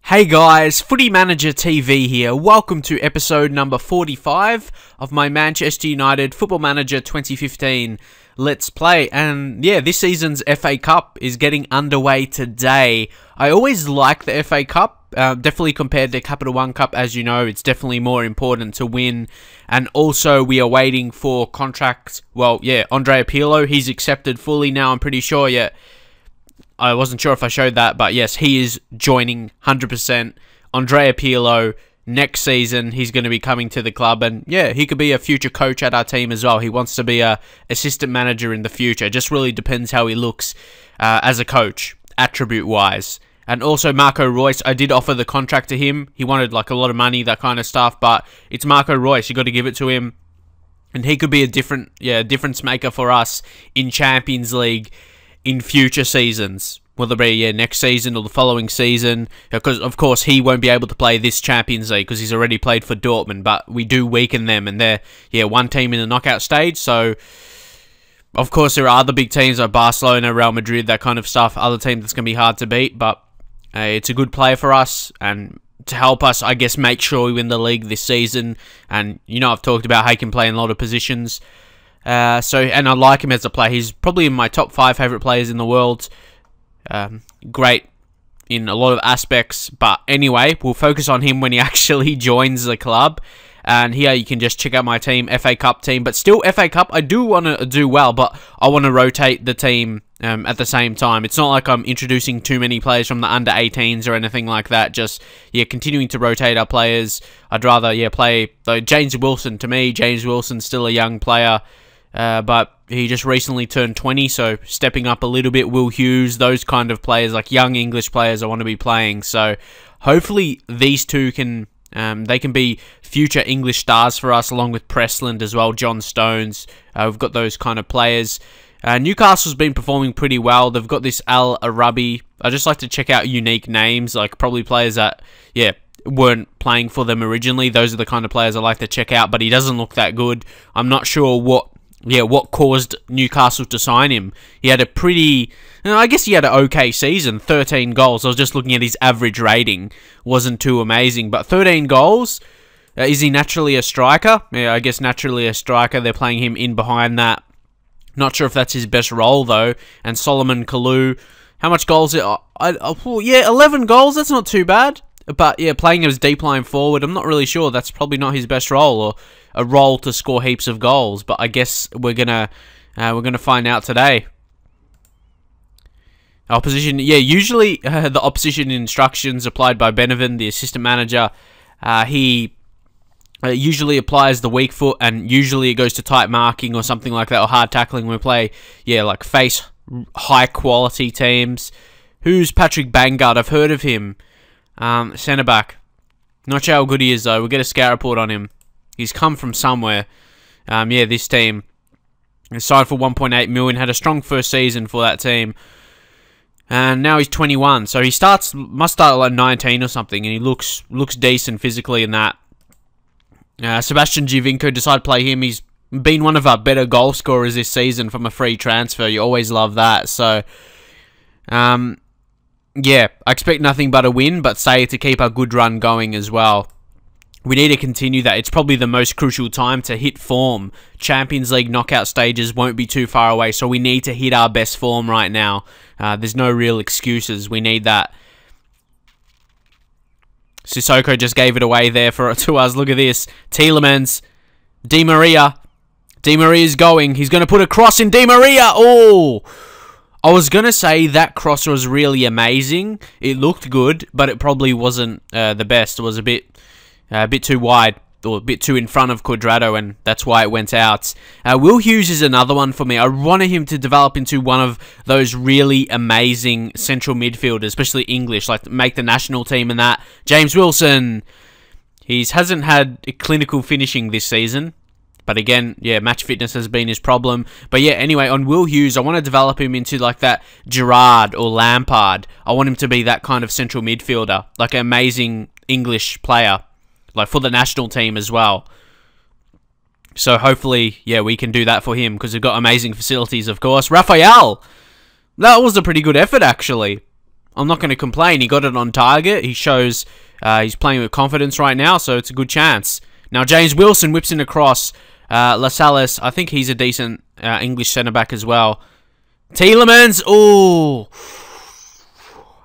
Hey guys, Footy Manager TV here. Welcome to episode number 45 of my Manchester United Football Manager 2015 Let's Play. And yeah, this season's FA Cup is getting underway today. I always like the FA Cup, definitely compared to Capital One Cup. As you know, it's definitely more important to win. And also, we are waiting for contract. Well, yeah, Andrea Pirlo, he's accepted fully now, I'm pretty sure. Yeah. I wasn't sure if I showed that, but yes, he is joining 100%. Andrea Pirlo, next season, he's going to be coming to the club. And yeah, he could be a future coach at our team as well. He wants to be a assistant manager in the future. It just really depends how he looks as a coach, attribute-wise. And also Marco Reus, I did offer the contract to him. He wanted like a lot of money, that kind of stuff. But it's Marco Reus. You got to give it to him. And he could be a difference maker for us in Champions League in future seasons, whether it be next season or the following season, because of course he won't be able to play this Champions League because he's already played for Dortmund, but we do weaken them, and they're one team in the knockout stage. So of course there are other big teams like Barcelona, Real Madrid, that kind of stuff, other teams that's going to be hard to beat, but it's a good player for us and to help us, I guess, make sure we win the league this season. And you know, I've talked about how he can play in a lot of positions. And I like him as a player. He's probably in my top 5 favourite players in the world. Great in a lot of aspects. But anyway, we'll focus on him when he actually joins the club. And here you can just check out my team, FA Cup team. But still, FA Cup, I do want to do well, but I want to rotate the team at the same time. It's not like I'm introducing too many players from the under-18s or anything like that. Just, continuing to rotate our players. I'd rather, play James Wilson. To me, James Wilson's still a young player. But he just recently turned 20, so stepping up a little bit. Will Hughes, those kind of players, like young English players I want to be playing. So hopefully these two can they can be future English stars for us, along with Pressland as well, John Stones. We've got those kind of players. Newcastle's been performing pretty well. They've got this Al Arabi. I just like to check out unique names, like probably players that, weren't playing for them originally. Those are the kind of players I like to check out, but he doesn't look that good. I'm not sure what caused Newcastle to sign him. He had I guess he had an okay season, 13 goals. I was just looking at his average rating. Wasn't too amazing, but 13 goals. Is he naturally a striker? Yeah, I guess naturally a striker. They're playing him in behind that. Not sure if that's his best role, though. And Solomon Kalou, how much goals? 11 goals. That's not too bad. But yeah, playing as deep line forward, I'm not really sure. That's probably not his best role, or a role to score heaps of goals. But I guess we're gonna find out today. Opposition, usually the opposition instructions applied by Beneven, the assistant manager. He usually applies the weak foot, and usually it goes to tight marking or something like that, or hard tackling when we play, like face high quality teams. Who's Patrick Bangard? I've heard of him. Centre back. Not sure how good he is though. We'll get a scout report on him. He's come from somewhere. This team. He signed for 1.8 million. Had a strong first season for that team. And now he's 21. So he must start at like 19 or something. And he looks decent physically in that. Sebastian Giovinco decided to play him. He's been one of our better goal scorers this season from a free transfer. You always love that. So, I expect nothing but a win, but say to keep our good run going as well. We need to continue that. It's probably the most crucial time to hit form. Champions League knockout stages won't be too far away, so we need to hit our best form right now. There's no real excuses. We need that. Sissoko just gave it away there to us. Look at this. Tielemans. Di Maria. Di Maria's going. He's going to put a cross in. Di Maria. Oh! I was going to say that cross was really amazing. It looked good, but it probably wasn't the best. It was a bit too wide, or a bit too in front of Cuadrado, and that's why it went out. Will Hughes is another one for me. I wanted him to develop into one of those really amazing central midfielders, especially English, like make the national team and that. James Wilson, he hasn't had a clinical finishing this season. But again, match fitness has been his problem. But anyway, on Will Hughes, I want to develop him into like that Gerrard or Lampard. I want him to be that kind of central midfielder, like an amazing English player, like for the national team as well. So hopefully, we can do that for him, because we've got amazing facilities, of course. Raphael! That was a pretty good effort, actually. I'm not going to complain. He got it on target. He shows he's playing with confidence right now, so it's a good chance. Now, James Wilson whips in across. Lascelles, I think he's a decent English centre-back as well. Tielemans, ooh.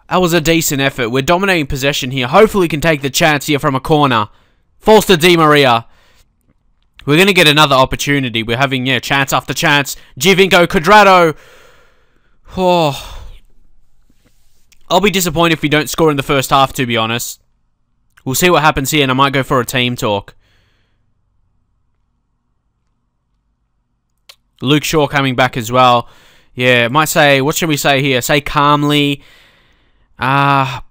That was a decent effort. We're dominating possession here. Hopefully we can take the chance here from a corner. Falls to Di Maria. We're going to get another opportunity. We're having, chance after chance. Giovinco, Quadrado. Oh. I'll be disappointed if we don't score in the first half, to be honest. We'll see what happens here, and I might go for a team talk. Luke Shaw coming back as well. Yeah, might say, what should we say here? Say calmly. No,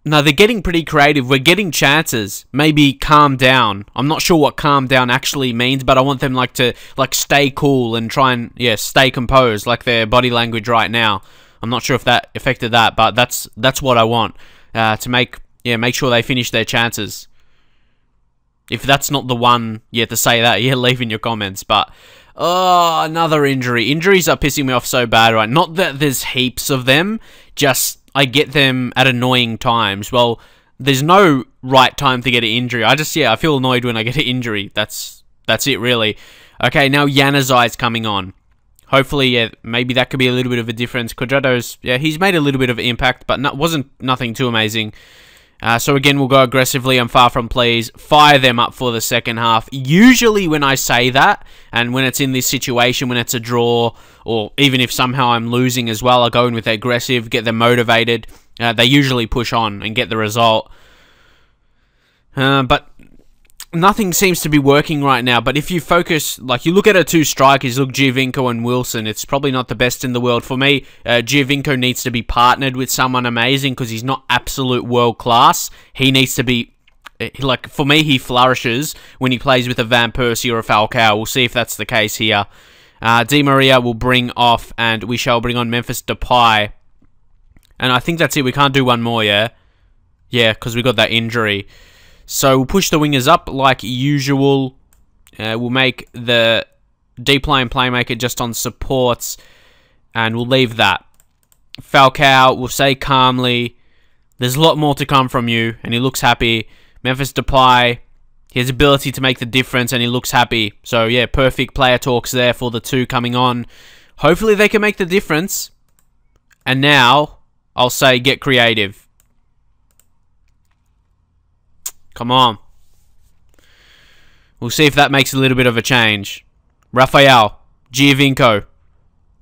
they're getting pretty creative. We're getting chances. Maybe calm down. I'm not sure what calm down actually means, but I want them to stay cool and try and stay composed, like their body language right now. I'm not sure if that affected that, but that's what I want to make sure they finish their chances. If that's not the one, to say that, leave in your comments. But oh, another injury. Injuries are pissing me off so bad, right? Not that there's heaps of them, just I get them at annoying times. Well, there's no right time to get an injury. I feel annoyed when I get an injury. That's it, really. Okay, now Januzaj's coming on. Hopefully, maybe that could be a little bit of a difference. Quadrado's, he's made a little bit of impact, but wasn't nothing too amazing. So again, we'll go aggressively and far from please. Fire them up for the second half. Usually when I say that, and when it's in this situation, when it's a draw, or even if somehow I'm losing as well, I go in with aggressive, get them motivated. They usually push on and get the result. But nothing seems to be working right now. But if you focus, you look at our two strikers, look, Giovinco and Wilson, it's probably not the best in the world. For me, Giovinco needs to be partnered with someone amazing because he's not absolute world class. He needs to be, for me, he flourishes when he plays with a Van Persie or a Falcao. We'll see if that's the case here. Di Maria will bring off, and we shall bring on Memphis Depay. And I think that's it. We can't do one more, yeah? Yeah, because we got that injury. So we'll push the wingers up like usual. We'll make the deep line playmaker just on supports. And we'll leave that. Falcao, we'll say calmly. There's a lot more to come from you. And he looks happy. Memphis Depay, his ability to make the difference. And he looks happy. So yeah, perfect player talks there for the two coming on. Hopefully they can make the difference. And now, I'll say get creative. Come on. We'll see if that makes a little bit of a change. Rafael. Giovinco.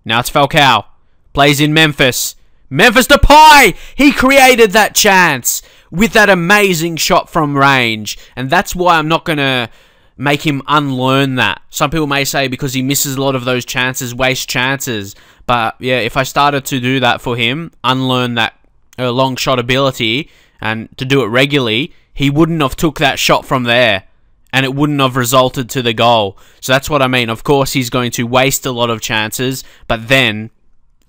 Now it's Falcao. Plays in Memphis. Memphis Depay! He created that chance with that amazing shot from range. And that's why I'm not going to make him unlearn that. Some people may say because he misses a lot of those chances, waste chances. But yeah, if I started to do that for him, unlearn that long shot ability, and to do it regularly, he wouldn't have took that shot from there, and it wouldn't have resulted to the goal. So that's what I mean. Of course, he's going to waste a lot of chances, but then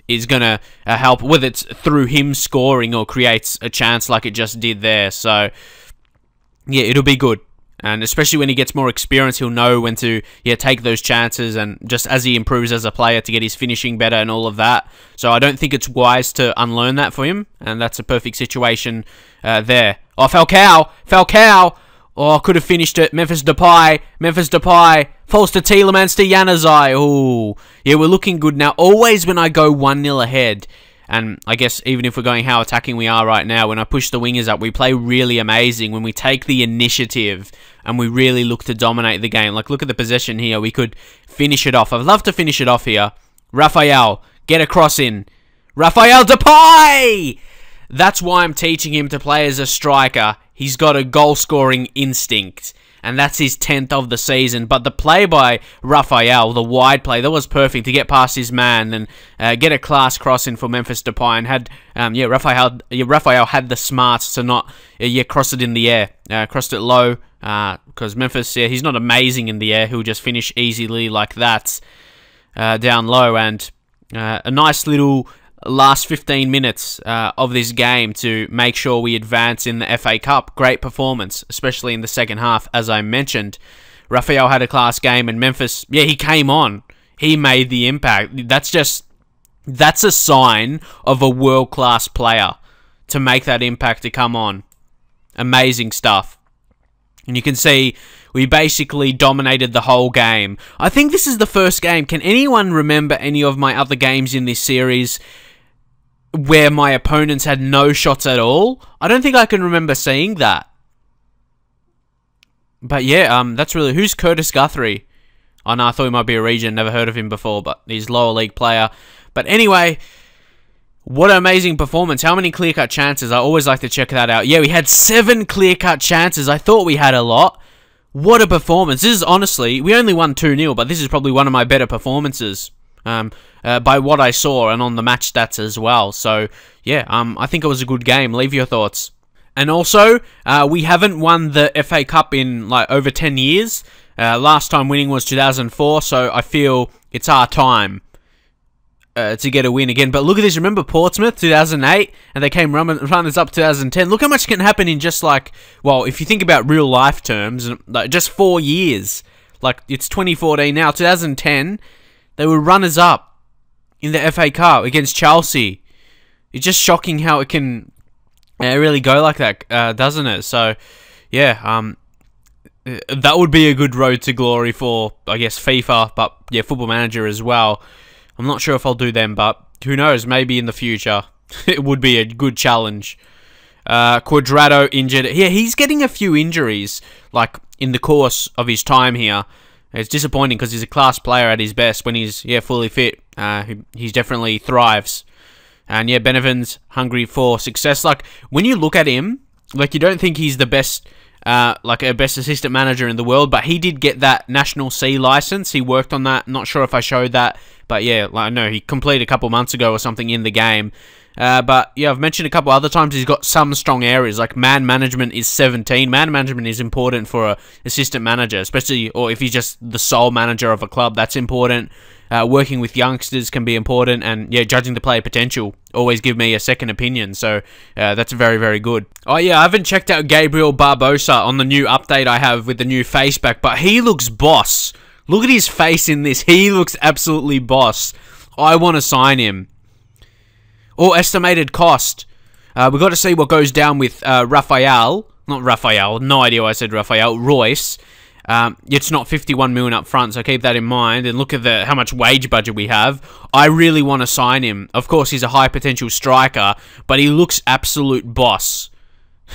is going to help, whether it's through him scoring or creates a chance like it just did there. So, yeah, it'll be good. And especially when he gets more experience, he'll know when to take those chances, and just as he improves as a player to get his finishing better and all of that. So I don't think it's wise to unlearn that for him, and that's a perfect situation there. Oh, Falcao! Falcao! Oh, could have finished it. Memphis Depay. Memphis Depay. Falls to Tielemans to Januzaj. Oh, yeah, we're looking good now. Always when I go 1-0 ahead, and I guess even if we're going how attacking we are right now, when I push the wingers up, we play really amazing. When we take the initiative and we really look to dominate the game. Like, look at the possession here. We could finish it off. I'd love to finish it off here. Rafael, get a cross in. Rafael Depay! That's why I'm teaching him to play as a striker. He's got a goal-scoring instinct, and that's his 10th of the season. But the play by Rafael, the wide play, that was perfect to get past his man and get a class cross in for Memphis Depay. And had, Rafael had the smarts to not, cross it in the air, crossed it low, because Memphis, he's not amazing in the air. He'll just finish easily like that, down low, and a nice little last 15 minutes of this game to make sure we advance in the FA Cup. Great performance, especially in the second half, as I mentioned. Rafael had a class game, and Memphis, he came on. He made the impact. That's just That's a sign of a world-class player to make that impact to come on. Amazing stuff. And you can see we basically dominated the whole game. I think this is the first game. Can anyone remember any of my other games in this series where my opponents had no shots at all? I don't think I can remember seeing that. But yeah, that's really... Who's Curtis Guthrie? Oh no, I thought he might be a region. Never heard of him before, but he's lower league player. But anyway, what an amazing performance. How many clear-cut chances? I always like to check that out. Yeah, we had 7 clear-cut chances. I thought we had a lot. What a performance. This is honestly... We only won 2-0, but this is probably one of my better performances. By what I saw and on the match stats as well. So, yeah, I think it was a good game. Leave your thoughts. And also, we haven't won the FA Cup in like over 10 years. Last time winning was 2004, so I feel it's our time to get a win again. But look at this. Remember Portsmouth, 2008? And they came runners-up 2010. Look how much can happen in just like... Well, if you think about real-life terms, like just 4 years. Like, it's 2014 now. 2010, they were runners-up in the FA Cup against Chelsea. It's just shocking how it can really go like that, doesn't it? So, yeah, that would be a good road to glory for, I guess, FIFA, but yeah, Football Manager as well. I'm not sure if I'll do them, but who knows, maybe in the future. It would be a good challenge. Quadrado injured. Yeah, he's getting a few injuries, like, in the course of his time here. It's disappointing because he's a class player at his best when he's, yeah, fully fit. He definitely thrives. And yeah, Benevent's hungry for success. Like, when you look at him, like, you don't think he's the best... like a best assistant manager in the world, but he did get that National C license. He worked on that. Not sure if I showed that, but yeah, like, no, he completed a couple months ago or something in the game. But yeah, I've mentioned a couple other times he's got some strong areas, like man management is 17. Man management is important for a assistant manager, especially, or if he's just the sole manager of a club, that's important. Working with youngsters can be important, and yeah, judging the player potential, always give me a second opinion, so that's very, very good. Oh yeah, I haven't checked out Gabriel Barbosa on the new update I have with the new face back, but he looks boss. Look at his face in this, he looks absolutely boss. I want to sign him. Or estimated cost. We've got to see what goes down with Raphael, not Raphael, no idea why I said Raphael, Reus. It's not 51 million up front, so keep that in mind. And look at how much wage budget we have. I really want to sign him. Of course, he's a high potential striker, but he looks absolute boss.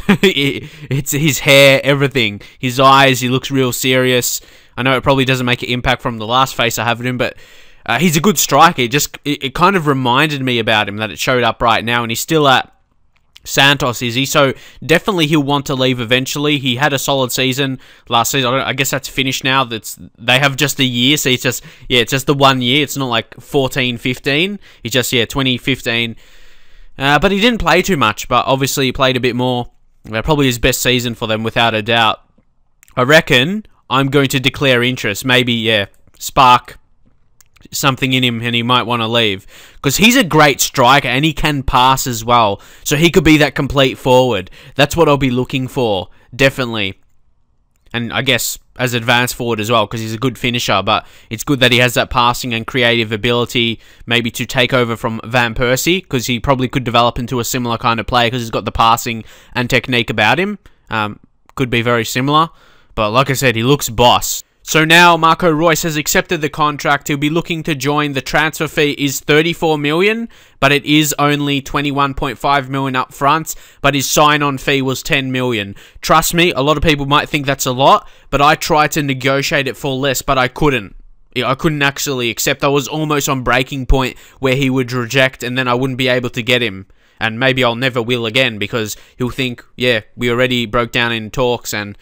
It's his hair, everything. His eyes, he looks real serious. I know it probably doesn't make an impact from the last face I have of him, but he's a good striker. It kind of reminded me about him that it showed up right now, and he's still at Santos, is he? So definitely he'll want to leave eventually. He had a solid season last season. I guess that's finished now. They have just a year, so it's just the 1 year. It's not like 14, 15. It's just 2015. But he didn't play too much. But obviously he played a bit more. Probably his best season for them without a doubt. I reckon I'm going to declare interest. Maybe spark something in him and he might want to leave, because he's a great striker and he can pass as well, so he could be that complete forward. That's what I'll be looking for, definitely. And I guess as advanced forward as well, because he's a good finisher, but it's good that he has that passing and creative ability maybe to take over from Van Persie, because he probably could develop into a similar kind of player because he's got the passing and technique about him. Could be very similar, but like I said, he looks boss. So now Marco Reus has accepted the contract. He'll be looking to join. The transfer fee is 34 million, but it is only 21.5 million up front, but his sign-on fee was 10 million. Trust me, a lot of people might think that's a lot, but I tried to negotiate it for less, but I couldn't. I couldn't actually accept. I was almost on breaking point where he would reject, and then I wouldn't be able to get him. And maybe I'll never will again, because he'll think, yeah, we already broke down in talks, and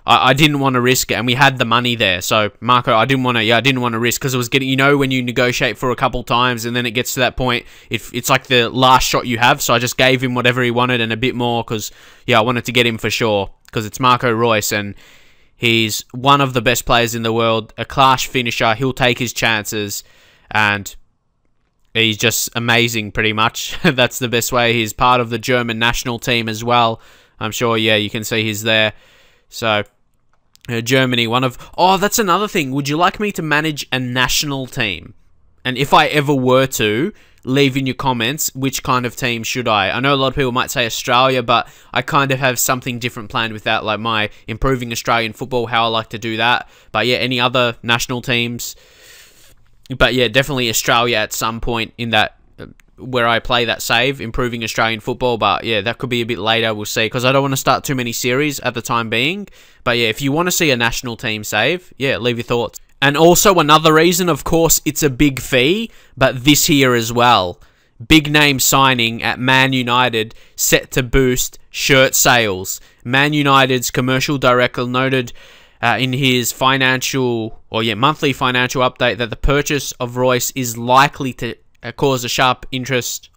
I didn't want to risk it, and we had the money there. So Marco, I didn't want to risk, because it was getting, when you negotiate for a couple times and then it gets to that point, it's like the last shot you have. So I just gave him whatever he wanted and a bit more, because I wanted to get him for sure, because it's Marco Reus and he's one of the best players in the world, a class finisher. He'll take his chances and he's just amazing, pretty much. That's the best way. He's part of the German national team as well. I'm sure, you can see he's there. So, Germany, Oh, that's another thing. Would you like me to manage a national team? And if I ever were to, leave in your comments which kind of team should I. I know a lot of people might say Australia, but I kind of have something different planned with that, like my improving Australian football, how I like to do that. But yeah, any other national teams. But yeah, definitely Australia at some point in that, where I play that save, improving Australian football. But yeah, that could be a bit later, we'll see, because I don't want to start too many series at the time being. But yeah, if you want to see a national team save, yeah, leave your thoughts. And also another reason, of course, it's a big fee, but this here as well. Big name signing at Man United set to boost shirt sales. Man United's commercial director noted in his monthly financial update that the purchase of Reus is likely to cause a sharp increase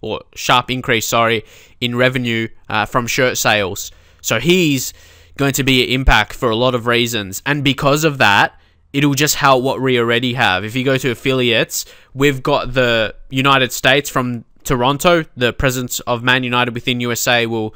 in revenue from shirt sales. So he's going to be an impact for a lot of reasons, and because of that, it'll just help what we already have. If you go to affiliates, we've got the United States from Toronto. The presence of Man United within USA will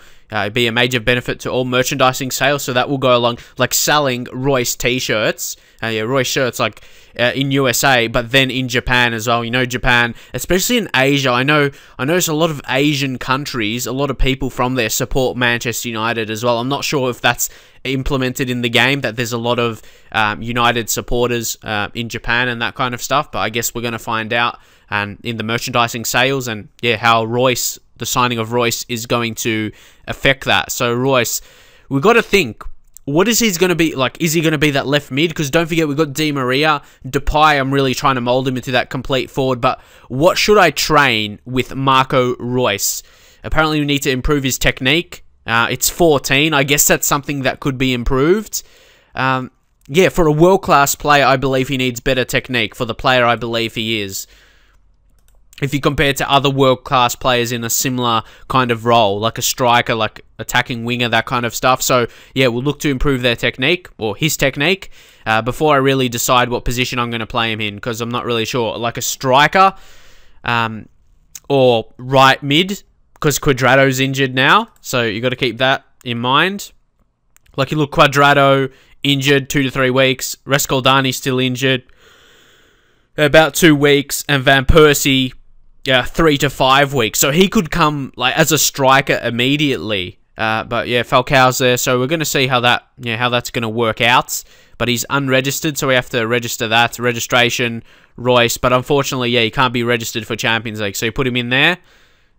be a major benefit to all merchandising sales, so that will go along, like selling Reus t-shirts, Reus shirts, like in USA, but then in Japan as well. You know, Japan, especially in Asia, I notice a lot of Asian countries, a lot of people from there support Manchester United as well. I'm not sure if that's implemented in the game, that there's a lot of United supporters in Japan and that kind of stuff, but I guess we're going to find out in the merchandising sales, and yeah, how Reus, the signing of Reus, is going to affect that. So Reus, we've got to think, what is he going to be like? Is he going to be that left mid? Because don't forget, we've got Di Maria. Depay, I'm really trying to mould him into that complete forward, but what should I train with Marco Reus? Apparently we need to improve his technique. It's 14. I guess that's something that could be improved. Yeah, for a world-class player, I believe he needs better technique. For the player I believe he is, if you compare to other world-class players in a similar kind of role, like a striker, like attacking winger, that kind of stuff. So yeah, we'll look to improve their technique, or his technique, before I really decide what position I'm going to play him in, because I'm not really sure. Like a striker, or right mid, because Cuadrado's injured now, so you got to keep that in mind. Like, you look, Cuadrado injured 2 to 3 weeks, Rescoldani still injured about 2 weeks, and Van Persie 3 to 5 weeks. So he could come like as a striker immediately. But yeah, Falcao's there, so we're going to see how that's going to work out. But he's unregistered, so we have to register that. Registration, Reus, but unfortunately, yeah, he can't be registered for Champions League. So you put him in there.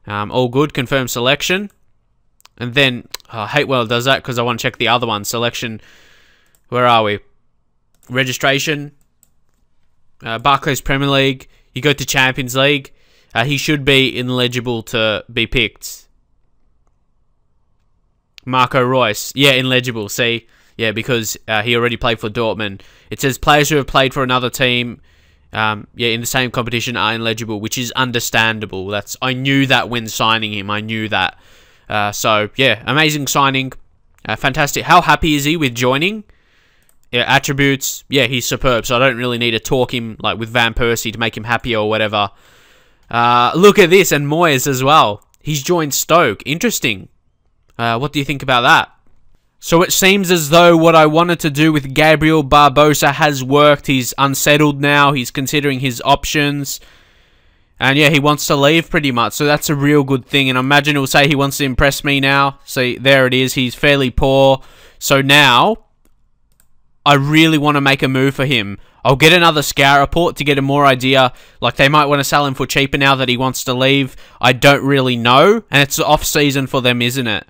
All good, confirm selection. And then, I hate when it does that, because I want to check the other one. Selection, where are we? Registration, Barclays Premier League. You go to Champions League. He should be ineligible to be picked. Marco Reus. Yeah, ineligible, see? Yeah, because he already played for Dortmund. It says players who have played for another team in the same competition are ineligible, which is understandable. I knew that when signing him. I knew that. So, yeah, amazing signing. Fantastic. How happy is he with joining? Yeah, attributes. Yeah, he's superb, so I don't really need to talk him like with Van Persie to make him happy or whatever. Look at this, and Moyes as well. He's joined Stoke. Interesting. What do you think about that? So it seems as though what I wanted to do with Gabriel Barbosa has worked. He's unsettled now. He's considering his options. And yeah, he wants to leave pretty much. So that's a real good thing. And I imagine he'll say he wants to impress me now. See, there it is. He's fairly poor. So now, I really want to make a move for him. I'll get another scout report to get a more idea. Like, they might want to sell him for cheaper now that he wants to leave. I don't really know. And it's the off-season for them, isn't it?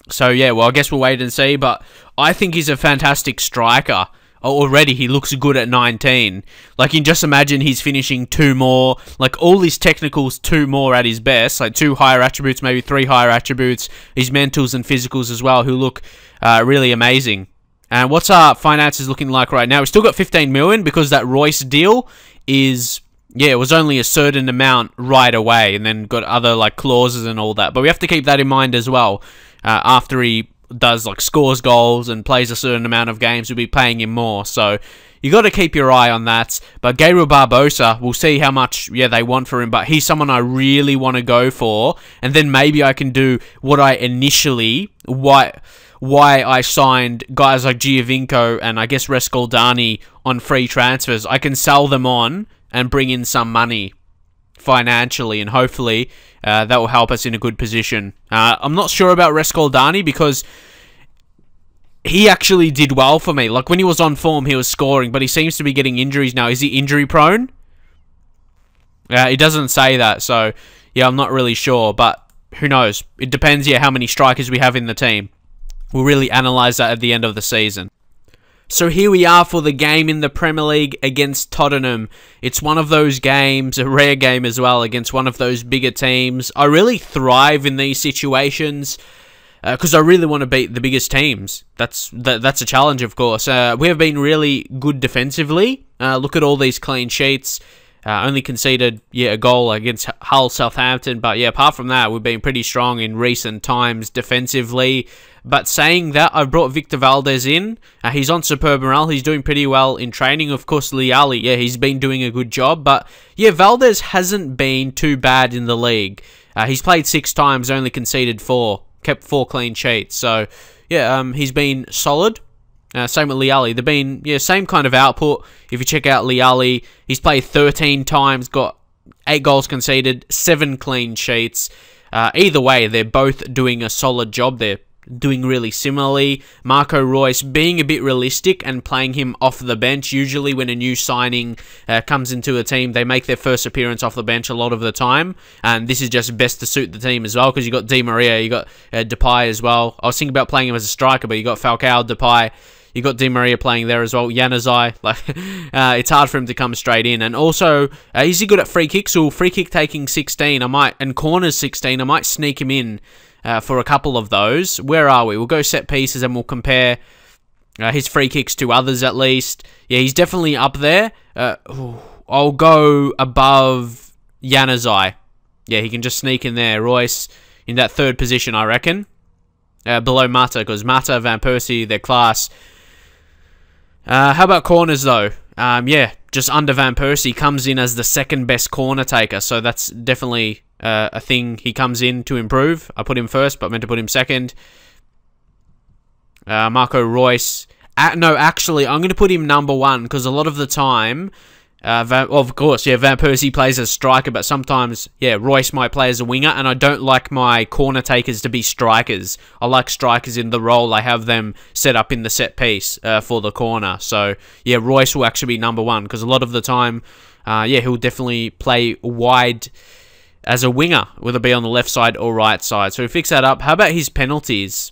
So, yeah, well, I guess we'll wait and see. But I think he's a fantastic striker. Already, he looks good at 19. Like, you can just imagine he's finishing 2 more. Like, all his technicals, 2 more at his best. Like, 2 higher attributes, maybe 3 higher attributes. His mentals and physicals as well, who look really amazing. And what's our finances looking like right now? We've still got 15 million because that Reus deal is... Yeah, it was only a certain amount right away, and then got other like clauses and all that. But we have to keep that in mind as well. After he does like scores goals and plays a certain amount of games, we'll be paying him more. So you got to keep your eye on that. But Gabriel Barbosa, we'll see how much they want for him. But he's someone I really want to go for, and then maybe I can do what I initially why I signed guys like Giovinco and I guess Rescoldani on free transfers. I can sell them on and bring in some money. financially, and hopefully that will help us in a good position. I'm not sure about Rescoldani because he actually did well for me. Like, when he was on form, he was scoring, but he seems to be getting injuries now. Is he injury prone? It doesn't say that, so yeah, I'm not really sure, but who knows? It depends, yeah, how many strikers we have in the team. We'll really analyse that at the end of the season. So here we are for the game in the Premier League against Tottenham. It's one of those games, a rare game as well, against one of those bigger teams. I really thrive in these situations because I really want to beat the biggest teams. That's a challenge, of course. We have been really good defensively. Look at all these clean sheets. Only conceded, a goal against Hull, Southampton. But, apart from that, we've been pretty strong in recent times defensively. But saying that, I've brought Victor Valdez in. He's on superb morale. He's doing pretty well in training. Of course, Liali, he's been doing a good job. But, Valdez hasn't been too bad in the league. He's played 6 times, only conceded 4. Kept 4 clean sheets. So, he's been solid. Same with Liali. They've been, same kind of output. If you check out Liali, he's played 13 times, got 8 goals conceded, 7 clean sheets. Either way, they're both doing a solid job. They're doing really similarly. Marco Reus being a bit realistic and playing him off the bench. Usually when a new signing comes into a team, they make their first appearance off the bench a lot of the time. And this is just best to suit the team as well, because you got Di Maria, you got Depay as well. I was thinking about playing him as a striker, but you got Falcao, Depay. You got Di Maria playing there as well. Januzaj, it's hard for him to come straight in. And also, is he good at free kicks? So free kick taking 16, and corners 16. I might sneak him in for a couple of those. Where are we? We'll go set pieces and we'll compare his free kicks to others at least. Yeah, he's definitely up there. I'll go above Januzaj. Yeah, he can just sneak in there. Reus in that 3rd position, I reckon. Below Mata, because Mata, Van Persie, their class. How about corners, though? Just under Van Persie, comes in as the 2nd best corner taker, so that's definitely a thing he comes in to improve. I put him first, but meant to put him 2nd. Marco Reus. No, actually, I'm going to put him number 1, because a lot of the time, of course, Van Persie plays as striker, but sometimes, Reus might play as a winger, and I don't like my corner takers to be strikers. I like strikers in the role. I have them set up in the set piece for the corner. So, Reus will actually be number 1, because a lot of the time, he'll definitely play wide as a winger, whether it be on the left side or right side. So we fix that up. How about his penalties?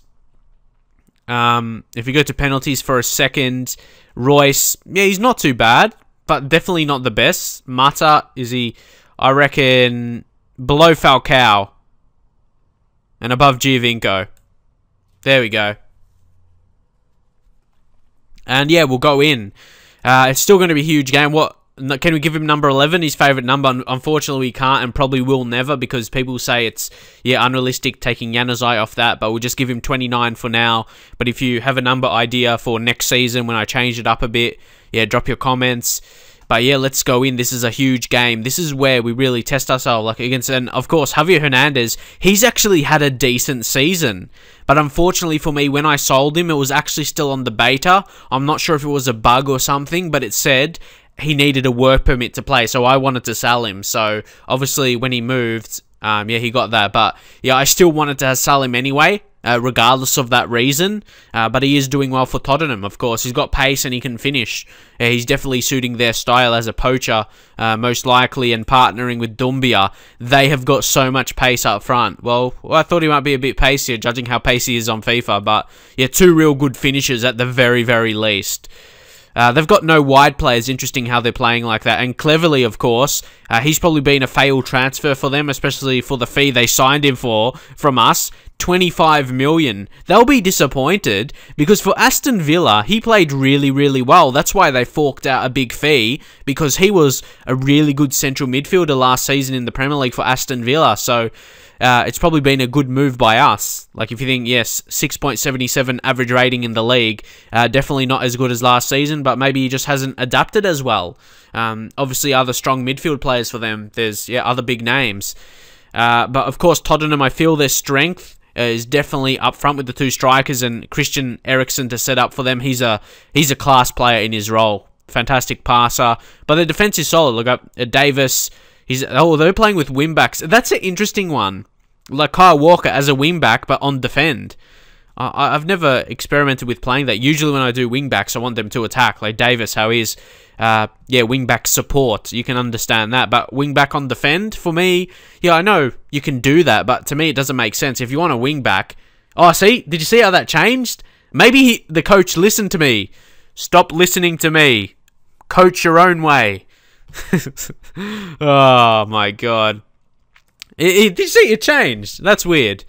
If you go to penalties for a second, Reus, he's not too bad, but definitely not the best. Mata, is he, I reckon, below Falcao and above Giovinco. There we go. And we'll go in. It's still going to be a huge game. Can we give him number 11, his favourite number? Unfortunately, we can't and probably will never, because people say it's, unrealistic taking Januzaj off that, but we'll just give him 29 for now. But if you have a number idea for next season when I change it up a bit, drop your comments. But let's go in. This is a huge game. This is where we really test ourselves, against, and of course, Javier Hernandez. He's actually had a decent season, but unfortunately for me, when I sold him, it was actually still on the beta. I'm not sure if it was a bug or something, but it said he needed a work permit to play, so I wanted to sell him. So obviously, when he moved, he got that. But I still wanted to sell him anyway, regardless of that reason. But he is doing well for Tottenham, of course. He's got pace and he can finish. He's definitely suiting their style as a poacher, most likely, and partnering with Doumbia. They have got so much pace up front. Well, I thought he might be a bit pacier, judging how pacey he is on FIFA. But 2 real good finishers at the very, very least. They've got no wide players. Interesting how they're playing like that. And cleverly, of course, he's probably been a failed transfer for them, especially for the fee they signed him for from us. 25 million. They'll be disappointed, because for Aston Villa, he played really, really well. That's why they forked out a big fee, because he was a really good central midfielder last season in the Premier League for Aston Villa. So it's probably been a good move by us. Like, if you think, yes, 6.77 average rating in the league, definitely not as good as last season, but maybe he just hasn't adapted as well. Obviously, other strong midfield players for them. There's, other big names. But, of course, Tottenham, I feel their strength is definitely up front with the 2 strikers, and Christian Eriksen to set up for them. He's a class player in his role. Fantastic passer. But the defence is solid. Look up Davis. They're playing with wingbacks. That's an interesting one. Like Kyle Walker as a wingback, but on defend. I've never experimented with playing that. Usually when I do wingbacks, I want them to attack, like Davis, how he is. Wingback support. You can understand that. But wingback on defend, for me, yeah, I know you can do that, but to me it doesn't make sense. If you want a wingback... Oh, see? Did you see how that changed? Maybe the coach listened to me. Stop listening to me. Coach your own way. Oh, my God. Did you see it changed? That's weird.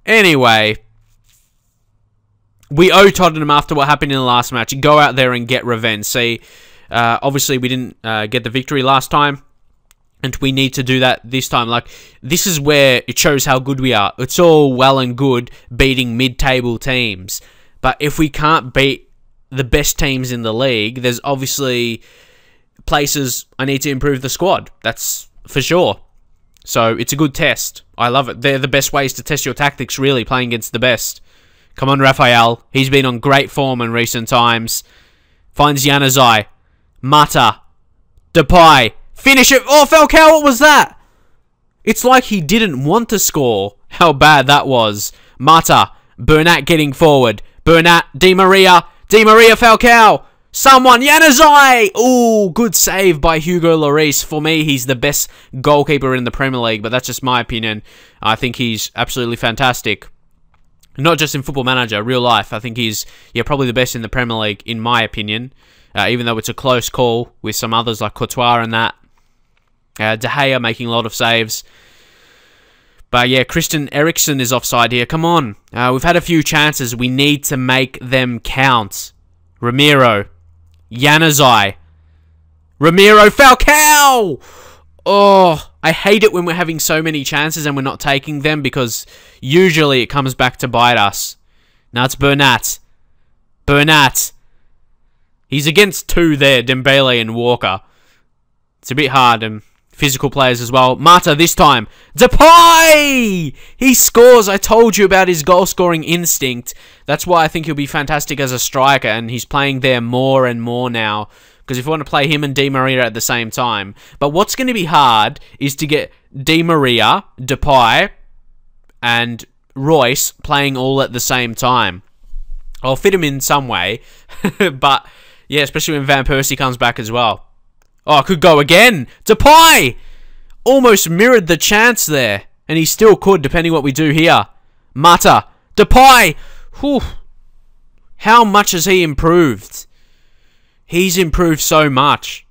Anyway... We owe Tottenham after what happened in the last match. Go out there and get revenge. See, obviously we didn't get the victory last time, and we need to do that this time. Like, this is where it shows how good we are. It's all well and good beating mid-table teams, but if we can't beat the best teams in the league, there's obviously places I need to improve the squad. That's for sure. So it's a good test. I love it. They're the best ways to test your tactics, really, playing against the best. Come on, Raphael. He's been on great form in recent times. Finds Januzaj. Mata. Depay. Finish it. Oh, Falcao, what was that? It's like he didn't want to score. How bad that was. Mata. Bernat getting forward. Bernat. Di Maria. Di Maria, Falcao. Someone. Januzaj. Ooh, good save by Hugo Lloris. For me, he's the best goalkeeper in the Premier League, but that's just my opinion. I think he's absolutely fantastic. Not just in Football Manager, real life. I think he's, probably the best in the Premier League, in my opinion. Even though it's a close call with some others like Courtois and that. De Gea making a lot of saves. But yeah, Christian Eriksen is offside here. Come on. We've had a few chances. We need to make them count. Ramiro. Januzaj. Ramiro. Falcao! Oh, I hate it when we're having so many chances and we're not taking them, because usually it comes back to bite us. Now it's Bernat. Bernat. He's against two there, Dembele and Walker. It's a bit hard, and physical players as well. Mata this time. Depay! He scores. I told you about his goal-scoring instinct. That's why I think he'll be fantastic as a striker, and he's playing there more and more now. Because if you want to play him and Di Maria at the same time. But what's going to be hard is to get Di Maria, Depay, and Reus playing all at the same time. I'll fit him in some way. But, yeah, especially when Van Persie comes back as well. Oh, I could go again. Depay! Almost mirrored the chance there. And he still could, depending what we do here. Mata. Depay! Whew. How much has he improved? He's improved so much.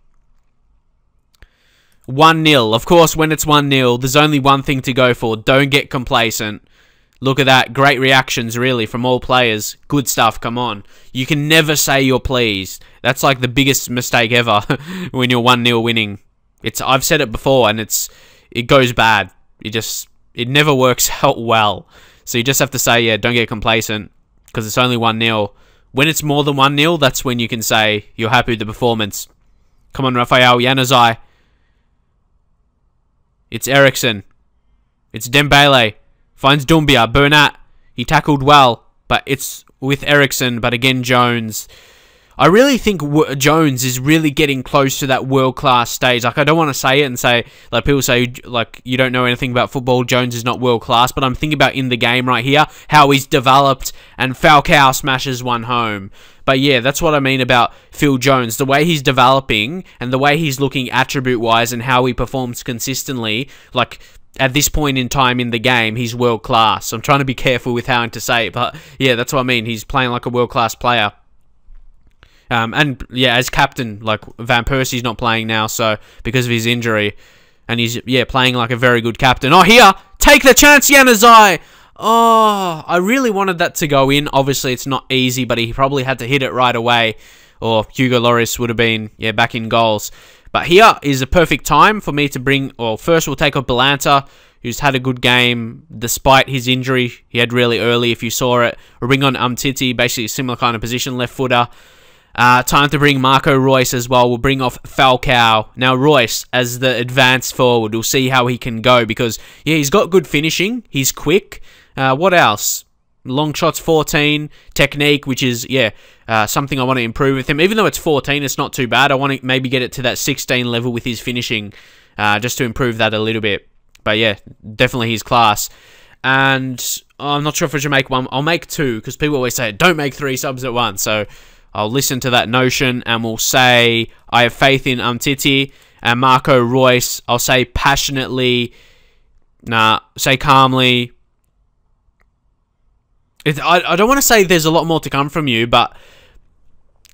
1-0. Of course, when it's 1-0, there's only one thing to go for. Don't get complacent. Look at that. Great reactions, really, from all players. Good stuff. Come on. You can never say you're pleased. That's like the biggest mistake ever when you're 1-0 winning. I've said it before, and it goes bad. It never works out well. So you just have to say, yeah, don't get complacent, because it's only 1-0. When it's more than 1-0, that's when you can say you're happy with the performance. Come on, Raphael. Januzaj. It's Eriksen. It's Dembele. Finds Doumbia. Bernat. He tackled well, but it's with Eriksen. But again, Jones. I really think Jones is really getting close to that world-class stage. Like, I don't want to say it and say, like, people say, like, you don't know anything about football, Jones is not world-class, but I'm thinking about in the game right here, how he's developed, and Falcao smashes one home. But yeah, that's what I mean about Phil Jones. The way he's developing, and the way he's looking attribute-wise, and how he performs consistently, like, at this point in time in the game, he's world-class. I'm trying to be careful with how to say it, but yeah, that's what I mean. He's playing like a world-class player. And yeah, as captain, like Van Persie's not playing now, so because of his injury, and he's playing like a very good captain. Oh, here, take the chance, Januzaj. Oh, I really wanted that to go in. Obviously, it's not easy, but he probably had to hit it right away, or Hugo Lloris would have been back in goals. But here is a perfect time for me to bring. Well, first we'll take off Balanta, who's had a good game despite his injury he had really early. If you saw it, we'll bring on Umtiti, basically a similar kind of position, left footer. Time to bring Marco Reus as well. We'll bring off Falcao. Now, Reus as the advanced forward. We'll see how he can go because, yeah, he's got good finishing. He's quick. What else? Long shots 14. Technique, which is, something I want to improve with him. Even though it's 14, it's not too bad. I want to maybe get it to that 16 level with his finishing. just to improve that a little bit. But yeah, definitely his class. And I'm not sure if I should make one. I'll make two, because people always say, don't make 3 subs at once. So I'll listen to that notion, and we'll say, I have faith in Umtiti and Marco Reus. I'll say passionately. Say calmly. I don't want to say there's a lot more to come from you, but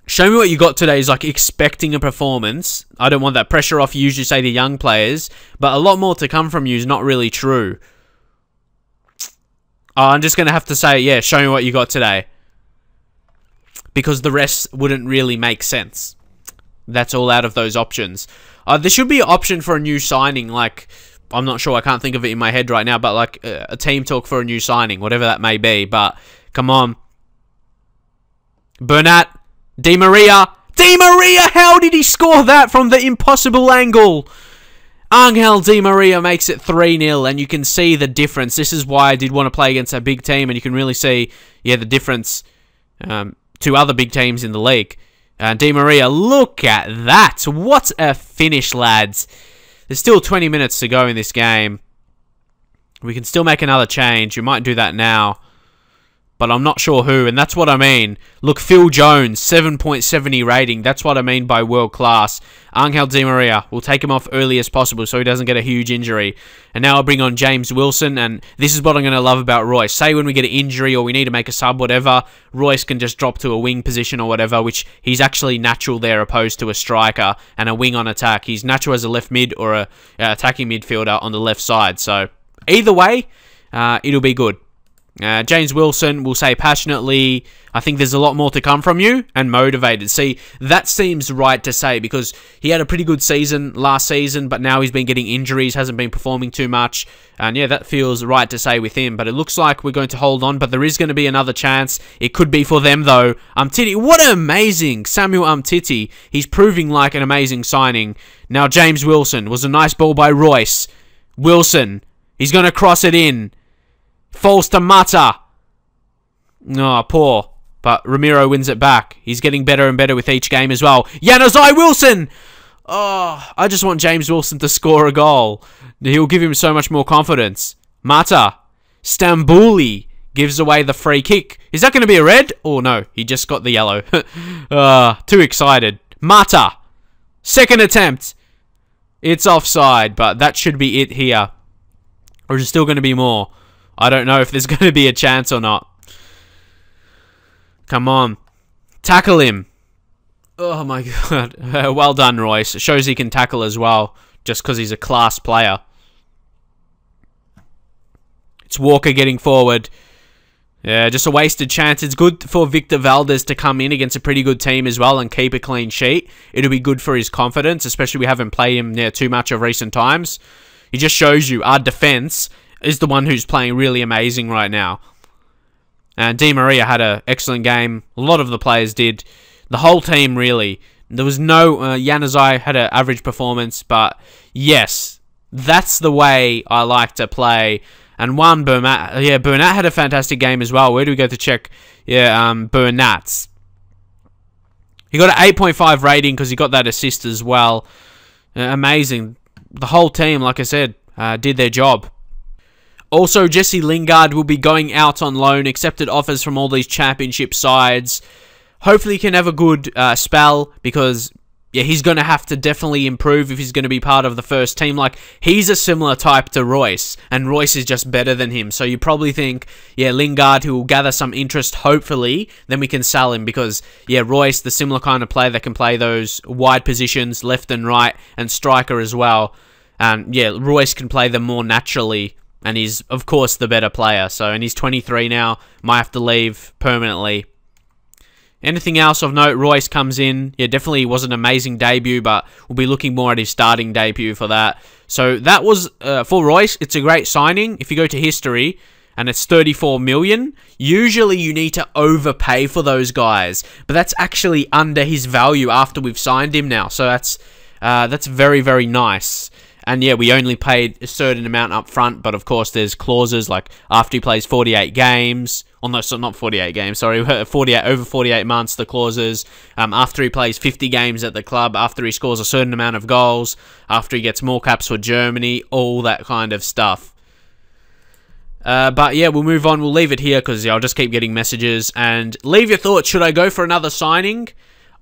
show me what you got today is like expecting a performance. I don't want that pressure off. You usually say the young players, but a lot more to come from you is not really true. I'm just going to have to say, yeah, show me what you got today. Because the rest wouldn't really make sense. That's all out of those options. There should be an option for a new signing, like, I'm not sure, I can't think of it in my head right now, but like a team talk for a new signing, whatever that may be. But, come on. Bernat, Di Maria. Di Maria, how did he score that from the impossible angle? Angel Di Maria makes it 3-0, and you can see the difference. This is why I did want to play against a big team, and you can really see, yeah, the difference to other big teams in the league. Di Maria, look at that. What a finish, lads. There's still 20 minutes to go in this game. We can still make another change. We might do that now. But I'm not sure who, and that's what I mean. Look, Phil Jones, 7.70 rating. That's what I mean by world class. Angel Di Maria, we'll take him off early as possible so he doesn't get a huge injury. And now I'll bring on James Wilson, and this is what I'm going to love about Royce. Say when we get an injury or we need to make a sub, whatever, Royce can just drop to a wing position or whatever, which he's actually natural there opposed to a striker and a wing on attack. He's natural as a left mid or a attacking midfielder on the left side. So either way, it'll be good. James Wilson will say passionately, I think there's a lot more to come from you, and motivated. See, that seems right to say because he had a pretty good season last season, but now he's been getting injuries, hasn't been performing too much. And yeah, that feels right to say with him, but it looks like we're going to hold on, but there is going to be another chance. It could be for them though. Umtiti, what an amazing Samuel Umtiti. He's proving like an amazing signing. Now James Wilson, was a nice ball by Royce. Wilson, he's going to cross it in. Falls to Mata. Oh, poor. But Ramiro wins it back. He's getting better and better with each game as well. Januzaj Wilson! Oh, I just want James Wilson to score a goal. He'll give him so much more confidence. Mata. Stambouli gives away the free kick. Is that going to be a red? Oh, no. He just got the yellow. Too excited. Mata. Second attempt. It's offside, but that should be it here. Or is there still going to be more? I don't know if there's going to be a chance or not. Come on. Tackle him. Oh my god. Well done, Royce. It shows he can tackle as well, just because he's a class player. It's Walker getting forward. Yeah, just a wasted chance. It's good for Victor Valdez to come in against a pretty good team as well and keep a clean sheet. It'll be good for his confidence, especially we haven't played him too much of recent times. He just shows you our defense is the one who's playing really amazing right now. And Di Maria had an excellent game. A lot of the players did. The whole team, really. There was no... Januzaj had an average performance, but yes, that's the way I like to play. And one, Bernat. Yeah, Bernat had a fantastic game as well. Where do we go to check? Yeah, Bernat's. He got an 8.5 rating because he got that assist as well. Amazing. The whole team, like I said, did their job. Also, Jesse Lingard will be going out on loan, accepted offers from all these championship sides. Hopefully he can have a good spell because, yeah, he's going to have to definitely improve if he's going to be part of the first team. Like, he's a similar type to Royce, and Royce is just better than him. So you probably think, yeah, Lingard, who will gather some interest, hopefully, then we can sell him because, yeah, Royce, the similar kind of player that can play those wide positions, left and right, and striker as well. And, yeah, Royce can play them more naturally. And he's, of course, the better player. So, and he's 23 now. Might have to leave permanently. Anything else of note? Royce comes in. Yeah, definitely was an amazing debut, but we'll be looking more at his starting debut for that. So, that was, for Royce, it's a great signing. If you go to history, and it's 34 million, usually you need to overpay for those guys. But that's actually under his value after we've signed him now. So, that's very, very nice. And yeah, we only paid a certain amount up front, but of course there's clauses like after he plays 48 games, or no, so not 48 games, sorry, over 48 months, the clauses, after he plays 50 games at the club, after he scores a certain amount of goals, after he gets more caps for Germany, all that kind of stuff. But yeah, we'll move on. We'll leave it here because I'll just keep getting messages. And leave your thoughts. Should I go for another signing?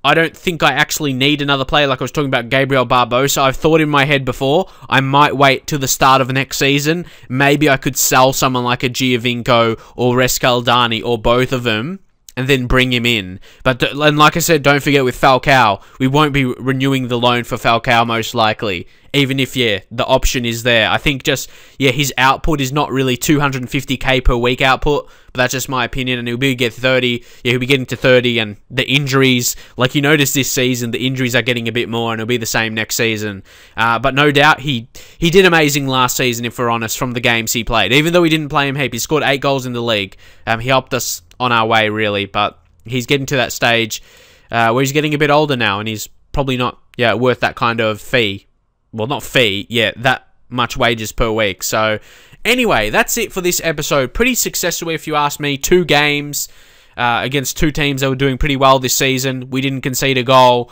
I don't think I actually need another player. Like I was talking about Gabriel Barbosa. I've thought in my head before, I might wait till the start of next season. Maybe I could sell someone like a Giovinco or Rescaldani or both of them and then bring him in. But and like I said, don't forget with Falcao, we won't be renewing the loan for Falcao most likely. Even if, yeah, the option is there. I think just, yeah, his output is not really 250k per week output, but that's just my opinion, and he'll be get 30, yeah, he'll be getting to 30, and the injuries, like you notice this season, the injuries are getting a bit more, and it'll be the same next season. But no doubt, he did amazing last season, if we're honest, from the games he played. Even though we didn't play him heap, he scored 8 goals in the league. He helped us on our way, really, but he's getting to that stage where he's getting a bit older now, and he's probably not, yeah, worth that kind of fee. Well, not fee, yeah, that much wages per week. So, anyway, that's it for this episode. Pretty successful, if you ask me. 2 games against 2 teams that were doing pretty well this season. We didn't concede a goal.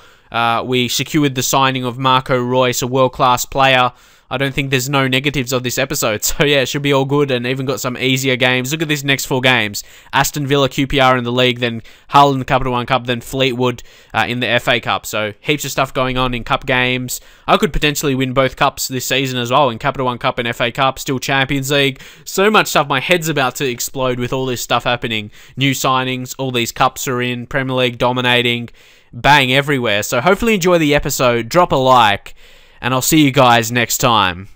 We secured the signing of Marco Reus, a world-class player. I don't think there's no negatives of this episode. So, yeah, it should be all good, and even got some easier games. Look at these next 4 games. Aston Villa, QPR in the league, then Hull in the Capital One Cup, then Fleetwood in the FA Cup. So, heaps of stuff going on in cup games. I could potentially win both cups this season as well, in Capital One Cup and FA Cup, still Champions League. So much stuff. My head's about to explode with all this stuff happening. New signings, all these cups are in, Premier League dominating, bang everywhere. So, hopefully enjoy the episode. Drop a like. And I'll see you guys next time.